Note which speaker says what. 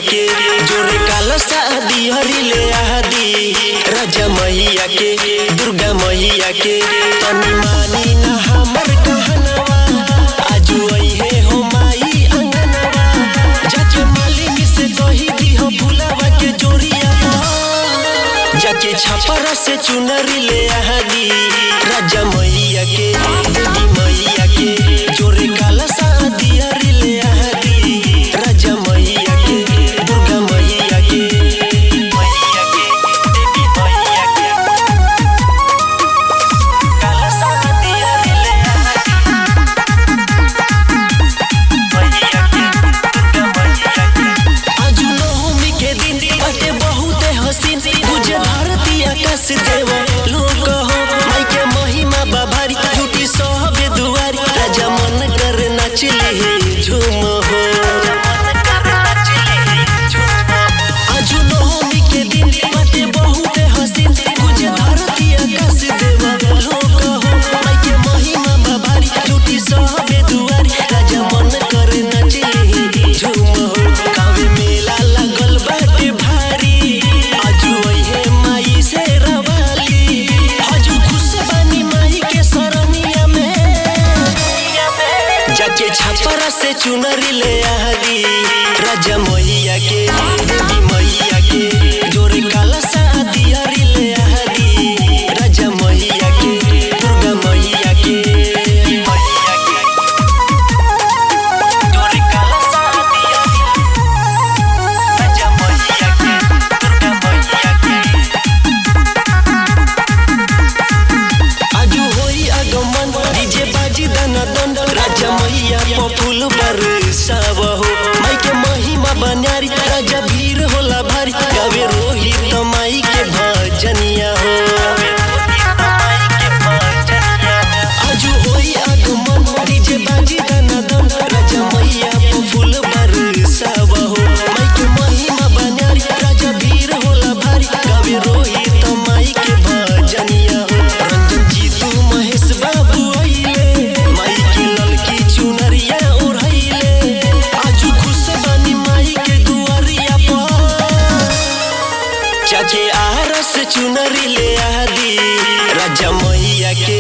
Speaker 1: के जोरे काला शादी हरी ले आदी राजा मैया के दुर्गा मैया के तनी मानी ना हमर कहनवा आजू अइहे हो माई अंगनवा जाके मालिनी से कही दी हो फुलावा के जोरिया जाके छपरा से चुनरी ले आदी राजा मैया के देवी मैया के जोरे काला शादी हरी ले आदी राजा मैया के दुर्गा मैया के मैया के देवी मैया के काला शादी हरी ले आदी मैया के दुर्गा मैया के आजू नवमी के दिन बाटे बहुत हसीन तुझे धरती आकाश देव लोक हो माई के महिमा बाभारी झूठी सहबे दुआरी राजा मन कर नाचले झूम हो आजू नवमी के दिन बाटे बहुत हसीन तुझे धरती आकाश देव लोक हो माई के महिमा बाभारी झूठी सहबे दुआरी राजा मन कर नाचले झूम हो गावे मेला लगल बाटे भारी आजू अइहे माई से रवाली आजू खुश बानी माई के सरनिया में जाके छपरा से चुनरी ले आदी राजा मैया के देवी मैया के जोरे काला शादी हरी ले आदी राजा मैया के दुर्गा मैया के मैया के जोरे काला शादी राजा मैया के दुर्गा मैया के आजू होई आगमन डीजे बाजी दाना दंड राजा मैया प फूल बरसाव हो माई के महिमा बन्यारी राजा भीड़ होला भारी गावे रोहित माई के भजनिया हो आजू होई आगमन डीजे बाजी दाना दंड राजा मैया प फूल बरसाव हो माई के महिमा बन्यारी राजा भीड़ होला भारी गावे रोहित माई के भजनिया हो रंजन जीतू महेश बाबू आइले माई की ललकी चुनरिया ओढ़ैले आजू खुश बानी माई के दुआरिया पर जाके आरस चुनरी ले आदी राजा मैया के